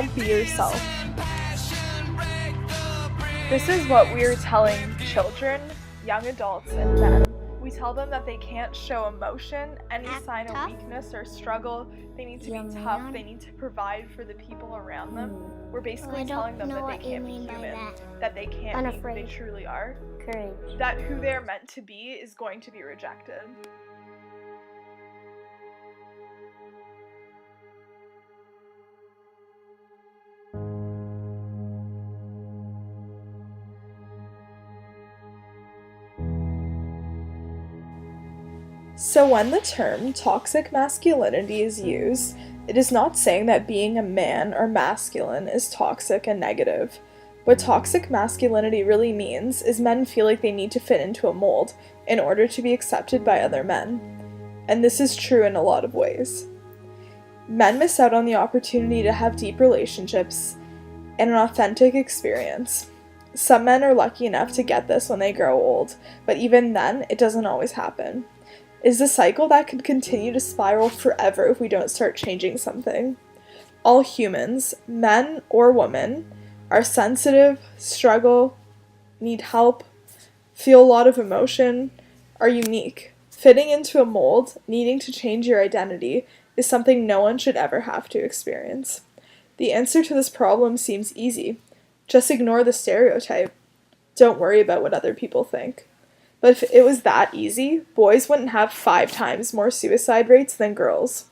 don't be yourself. This is what we're telling children, young adults, and men. We tell them that they can't show emotion, any sign of weakness or struggle. They need to be tough. They need to provide for the people around them. We're basically telling them that they can't be human, that they can't be who they truly are, that who they're meant to be is going to be rejected. So when the term toxic masculinity is used, it is not saying that being a man or masculine is toxic and negative. What toxic masculinity really means is men feel like they need to fit into a mold in order to be accepted by other men. And this is true in a lot of ways. Men miss out on the opportunity to have deep relationships and an authentic experience. Some men are lucky enough to get this when they grow old, but even then, it doesn't always happen. Is a cycle that could continue to spiral forever if we don't start changing something. All humans, men or women, are sensitive, struggle, need help, feel a lot of emotion, are unique. Fitting into a mold, needing to change your identity, is something no one should ever have to experience. The answer to this problem seems easy. Just ignore the stereotype. Don't worry about what other people think. But if it was that easy, boys wouldn't have 5 times more suicide rates than girls.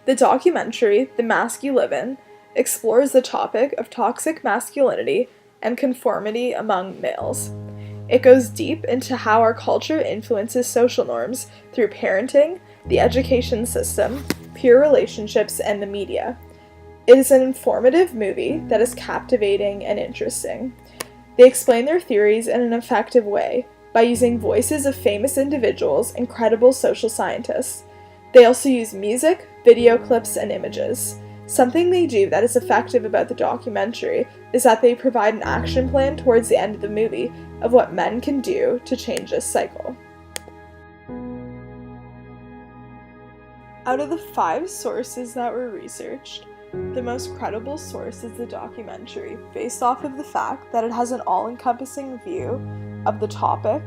The documentary, The Mask You Live In, explores the topic of toxic masculinity and conformity among males. It goes deep into how our culture influences social norms through parenting, the education system, peer relationships, and the media. It is an informative movie that is captivating and interesting. They explain their theories in an effective way, by using voices of famous individuals and credible social scientists. They also use music, video clips, and images. Something they do that is effective about the documentary is that they provide an action plan towards the end of the movie of what men can do to change this cycle. Out of the 5 sources that were researched, the most credible source is the documentary, based off of the fact that it has an all-encompassing view of the topic,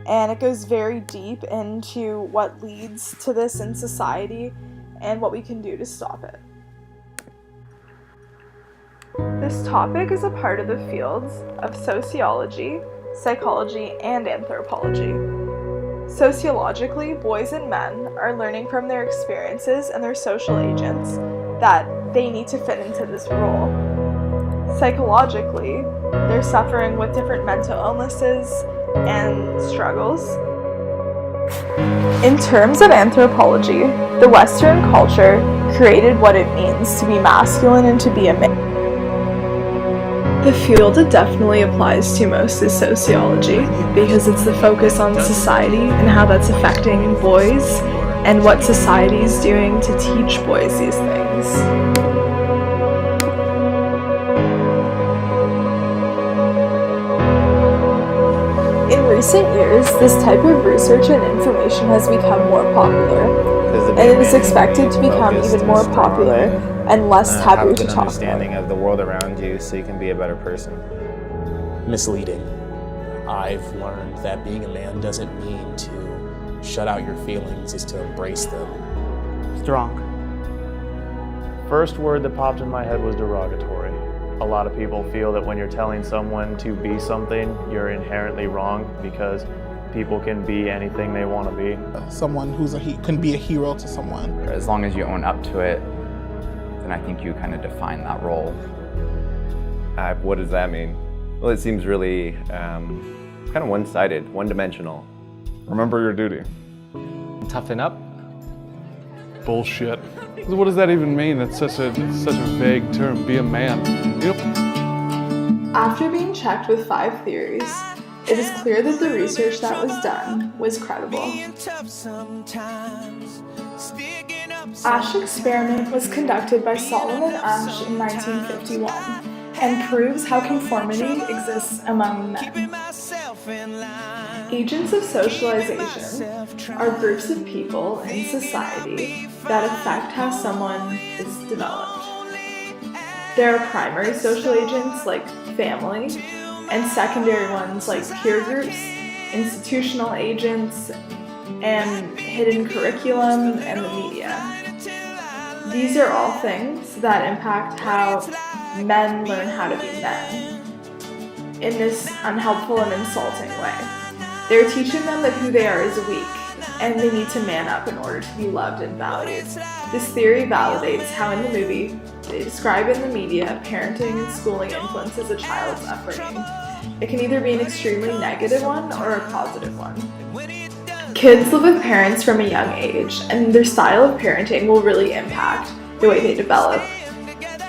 and it goes very deep into what leads to this in society and what we can do to stop it. This topic is a part of the fields of sociology, psychology, and anthropology. Sociologically, boys and men are learning from their experiences and their social agents that they need to fit into this role. Psychologically, they're suffering with different mental illnesses and struggles. In terms of anthropology, the Western culture created what it means to be masculine and to be a man. The field it definitely applies to most is sociology, because it's the focus on society and how that's affecting boys and what society is doing to teach boys these things. In recent years, this type of research and information has become more popular, and it is expected to become even more popular and less taboo to talk about. Have a good understanding of the world around you so you can be a better person. Misleading. I've learned that being a man doesn't mean to shut out your feelings, it's to embrace them. Strong. First word that popped in my head was derogatory. A lot of people feel that when you're telling someone to be something, you're inherently wrong because people can be anything they want to be. Someone who's can be a hero to someone. As long as you own up to it, then I think you kind of define that role. What does that mean? Well, it seems really kind of one-sided, one-dimensional. Remember your duty. Toughen up. Bullshit. What does that even mean? It's such a vague term. Be a man. You know? After being checked with 5 theories, it is clear that the research that was done was credible. Asch experiment was conducted by Solomon Asch in 1951 and proves how conformity exists among men. Agents of socialization are groups of people in society that affect how someone is developed. There are primary social agents like family, and secondary ones like peer groups, institutional agents, and hidden curriculum and the media. These are all things that impact how men learn how to be men in this unhelpful and insulting way. They're teaching them that who they are is weak, and they need to man up in order to be loved and valued. This theory validates how in the movie they describe in the media parenting and schooling influences a child's upbringing. It can either be an extremely negative one or a positive one. Kids live with parents from a young age, and their style of parenting will really impact the way they develop.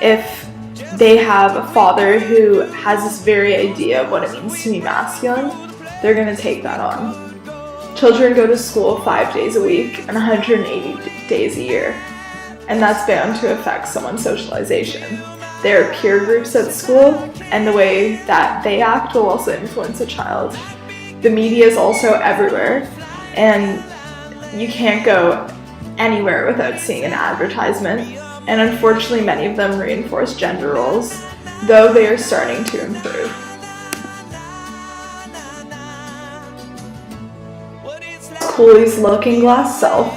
If they have a father who has this very idea of what it means to be masculine, they're going to take that on. Children go to school 5 days a week and 180 days a year, and that's bound to affect someone's socialization. There are peer groups at school, and the way that they act will also influence a child. The media is also everywhere, and you can't go anywhere without seeing an advertisement, and unfortunately many of them reinforce gender roles, though they are starting to improve. Cooley's looking glass self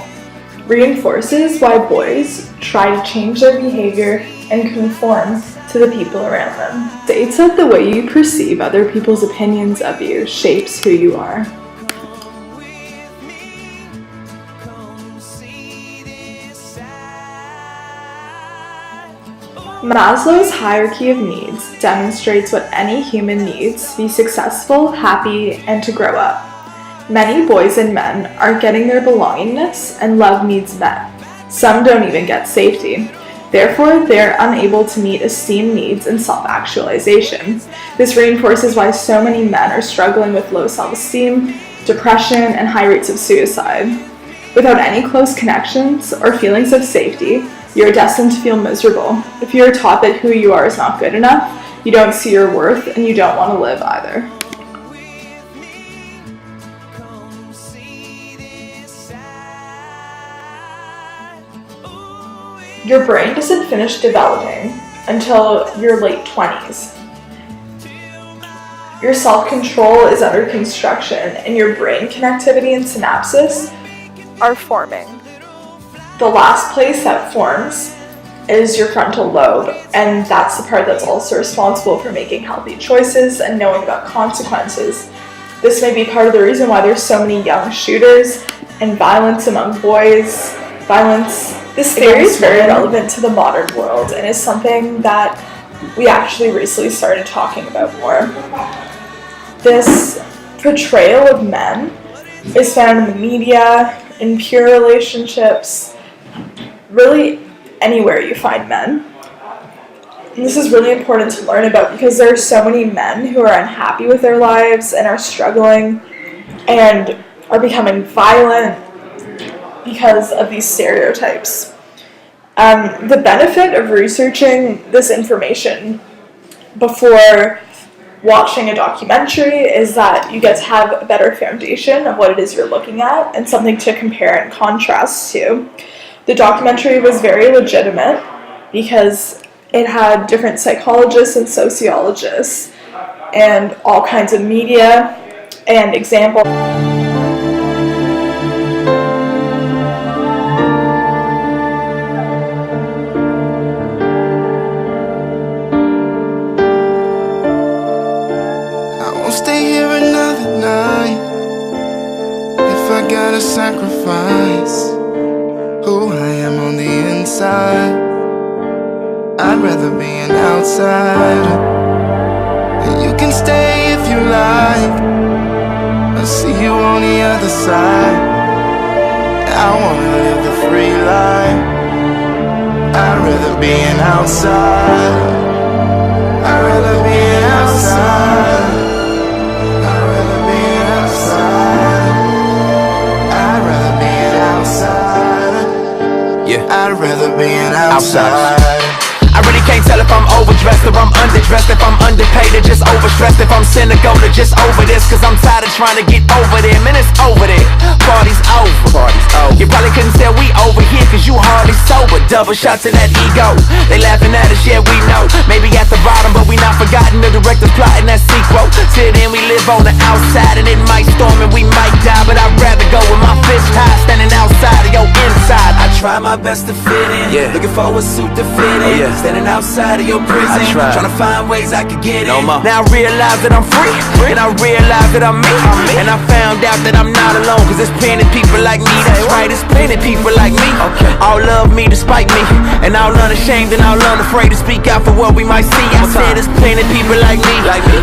reinforces why boys try to change their behavior and conform to the people around them. States that the way you perceive other people's opinions of you shapes who you are. Maslow's hierarchy of needs demonstrates what any human needs to be successful, happy, and to grow up. Many boys and men aren't getting their belongingness and love needs met. Some don't even get safety. Therefore, they're unable to meet esteem needs and self-actualization. This reinforces why so many men are struggling with low self-esteem, depression, and high rates of suicide. Without any close connections or feelings of safety, you're destined to feel miserable. If you're taught that who you are is not good enough, you don't see your worth, and you don't want to live either. Your brain doesn't finish developing until your late 20s. Your self-control is under construction, and your brain connectivity and synapses are forming. The last place that forms is your frontal lobe, and that's the part that's also responsible for making healthy choices and knowing about consequences. This may be part of the reason why there's so many young shooters and violence among boys. This theory is very relevant to the modern world and is something that we actually recently started talking about more. This portrayal of men is found in the media, in pure relationships, really anywhere you find men. And this is really important to learn about because there are so many men who are unhappy with their lives and are struggling and are becoming violent because of these stereotypes. The benefit of researching this information before watching a documentary is that you get to have a better foundation of what it is you're looking at and something to compare and contrast to. The documentary was very legitimate because it had different psychologists and sociologists and all kinds of media and examples. Gotta sacrifice who I am on the inside. I'd rather be an outsider. You can stay if you like, I'll see you on the other side. I wanna live the free life. I'd rather be an outsider. I'd rather be an outsider. I'd rather be an outsider. Yeah, I'd rather be an outsider. I really can't tell if I'm overdressed or I'm underdressed, if I'm underpaid or just overstressed, if I'm cynical or just over this, cause I'm tired of trying to get over there. Man, it's over there, party's over. You probably couldn't tell we over here cause you hardly sober. double shot to that ego. They laughing at us, yeah, we know. Maybe at the bottom, but we not forgotten. The director's plotting that sequel. Till then, we live on the outside, and it might storm and we might die. But I'd rather go with my fist high, standing outside of your inside. I try my best to fit in, looking for a suit to fit in. Standing outside of your prison, trying to find ways I could get in. Now I realize that I'm free, and I realize that I'm me. And I found out that I'm not alone, cause there's plenty people like me. That's right, there's plenty people like me. All love me despite me, and all unashamed and all unafraid to speak out for what we might see. I said there's plenty people like me,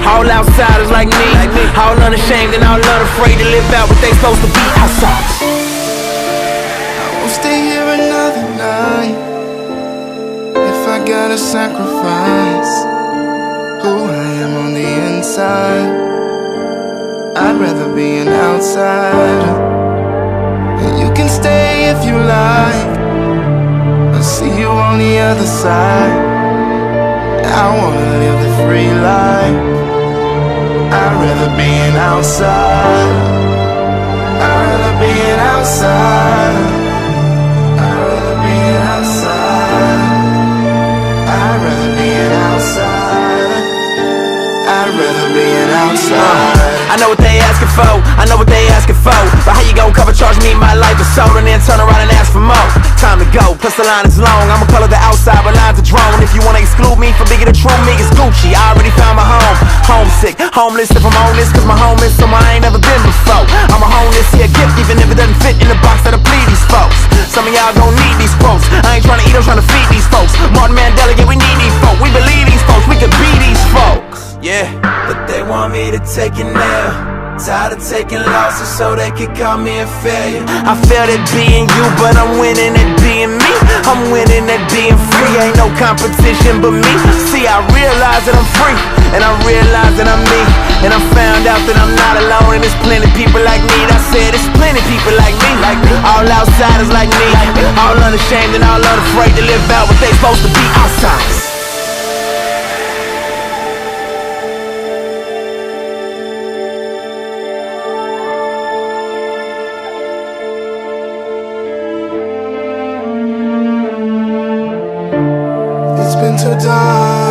all outsiders like me, all unashamed and all unafraid to live out what they supposed to be outside. I won't stay here another night if I gotta sacrifice who I am on the inside. I'd rather be an outsider. You can stay if you like, I'll see you on the other side. I wanna live the free life. I'd rather be an outsider. I'd rather be an outsider. I'd rather be an outsider. I'd rather be an outsider. I'd rather be an outsider. I know what they asking for, I know what they asking for, but how you gon' cover charge me my life is sold and then turn around and ask for more? Time to go, plus the line is long. I'ma color the outside, but lines are drawn. If you wanna exclude me from being the true me, it's Gucci. I already found my home. Homesick, homeless if I'm on this, cause my home is somewhere I ain't never been before. I'ma hone this here gift, even if it doesn't fit in the box that'll please these folks. Some of y'all gon' need these quotes. I ain't tryna eat, I'm tryna feed these folks. Martin Mandela, yeah, we need these folks. We believe these folks, we could be these folks. Yeah, but they want me to take it now. Tired of taking losses so they can call me a failure. I failed at being you, but I'm winning at being me. I'm winning at being free, ain't no competition but me. See, I realize that I'm free, and I realize that I'm me. And I found out that I'm not alone, and there's plenty people like me. I said there's plenty people like me, all outsiders like me, all unashamed and all unafraid to live out what they supposed to be outsiders. It's been too dark.